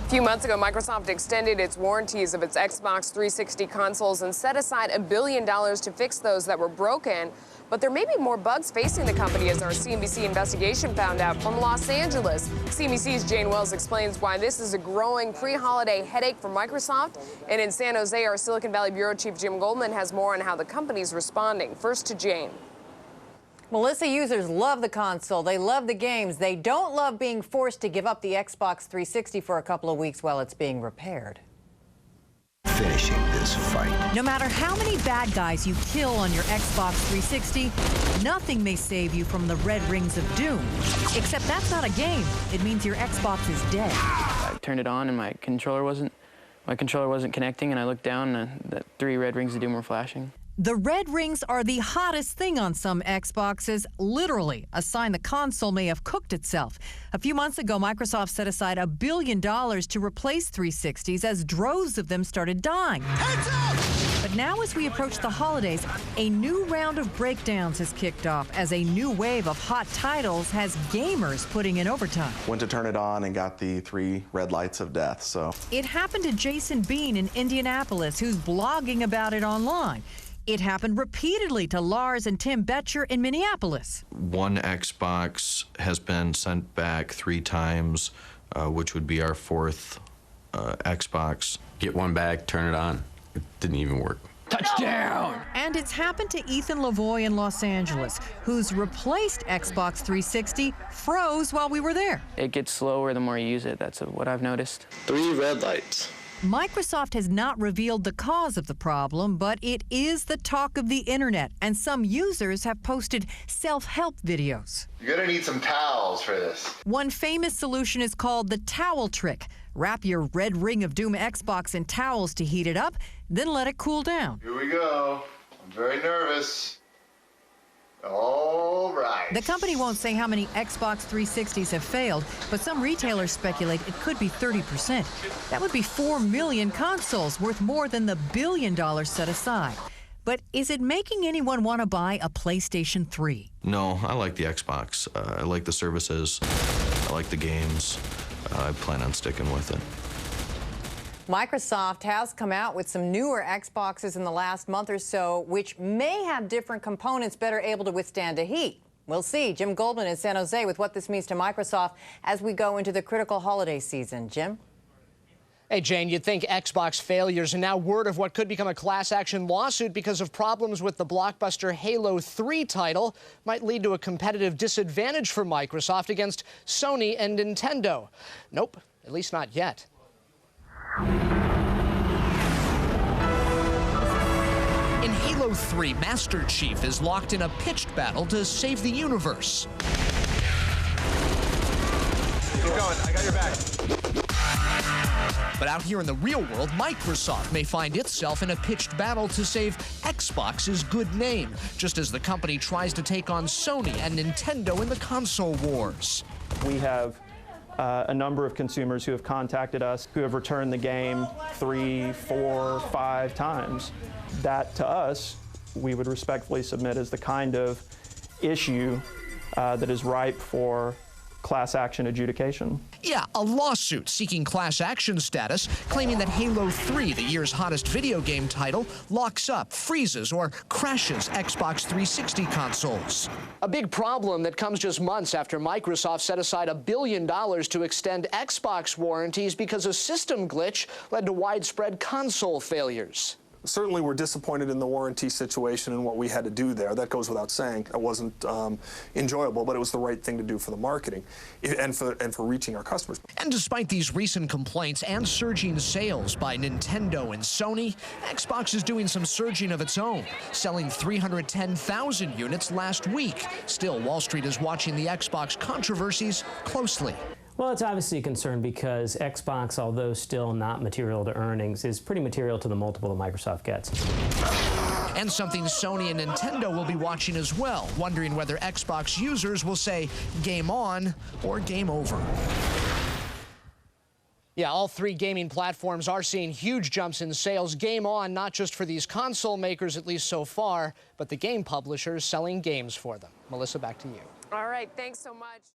A few months ago, Microsoft extended its warranties of its Xbox 360 consoles and set aside $1 billion to fix those that were broken. But there may be more bugs facing the company, as our CNBC investigation found out from Los Angeles. CNBC's Jane Wells explains why this is a growing pre-holiday headache for Microsoft. And in San Jose, our Silicon Valley Bureau Chief Jim Goldman has more on how the company's responding. First to Jane. Melissa, users love the console. They love the games. They don't love being forced to give up the Xbox 360 for a couple of weeks while it's being repaired. Finishing this fight. No matter how many bad guys you kill on your Xbox 360, nothing may save you from the red rings of doom. Except that's not a game. It means your Xbox is dead. I turned it on and my controller wasn't connecting, and I looked down and the 3 red rings of doom were flashing. The red rings are the hottest thing on some Xboxes, literally a sign the console may have cooked itself. A few months ago, Microsoft set aside $1 billion to replace 360s as droves of them started dying. Heads up! But now as we approach the holidays, a new round of breakdowns has kicked off as a new wave of hot titles has gamers putting in overtime. Went to turn it on and got the 3 red lights of death, so. It happened to Jason Bean in Indianapolis, who's blogging about it online. It happened repeatedly to Lars and Tim Betcher in Minneapolis. One Xbox has been sent back 3 times, which would be our 4th Xbox. Get one back, turn it on. It didn't even work. Touchdown! And it's happened to Ethan Lavoie in Los Angeles, whose replaced Xbox 360 froze while we were there. It gets slower the more you use it. That's what I've noticed. 3 red lights. Microsoft has not revealed the cause of the problem, but it is the talk of the internet, and some users have posted self-help videos. You're gonna need some towels for this. One famous solution is called the towel trick. Wrap your red ring of doom Xbox in towels to heat it up, then let it cool down. Here we go. I'm very nervous. All right. The company won't say how many Xbox 360s have failed, but some retailers speculate it could be 30%. That would be 4 million consoles, worth more than the $1 billion set aside. But is it making anyone want to buy a PlayStation 3? No, I like the Xbox. I like the services. I like the games. I plan on sticking with it. Microsoft has come out with some newer Xboxes in the last month or so, which may have different components better able to withstand the heat. We'll see. Jim Goldman in San Jose with what this means to Microsoft as we go into the critical holiday season. Jim? Hey, Jane, you'd think Xbox failures and now word of what could become a class action lawsuit because of problems with the blockbuster Halo 3 title might lead to a competitive disadvantage for Microsoft against Sony and Nintendo. Nope, at least not yet. In Halo 3, Master Chief is locked in a pitched battle to save the universe. Keep going. I got your back. But out here in the real world, Microsoft may find itself in a pitched battle to save Xbox's good name, just as the company tries to take on Sony and Nintendo in the console wars. We have a number of consumers who have contacted us who have returned the game 3, 4, 5 times. That, to us, we would respectfully submit as the kind of issue that is ripe for class action adjudication. Yeah, a lawsuit seeking class action status, claiming that Halo 3, the year's hottest video game title, locks up, freezes, or crashes Xbox 360 consoles. A big problem that comes just months after Microsoft set aside $1 billion to extend Xbox warranties because a system glitch led to widespread console failures. Certainly we're disappointed in the warranty situation and what we had to do there. That goes without saying. It wasn't enjoyable, but it was the right thing to do for the marketing and for reaching our customers. And despite these recent complaints and surging sales by Nintendo and Sony, Xbox is doing some surging of its own, selling 310,000 units last week. Still, Wall Street is watching the Xbox controversies closely. Well, it's obviously a concern because Xbox, although still not material to earnings, is pretty material to the multiple that Microsoft gets. And something Sony and Nintendo will be watching as well, wondering whether Xbox users will say game on or game over. Yeah, all 3 gaming platforms are seeing huge jumps in sales. Game on, not just for these console makers, at least so far, but the game publishers selling games for them. Melissa, back to you. All right, thanks so much.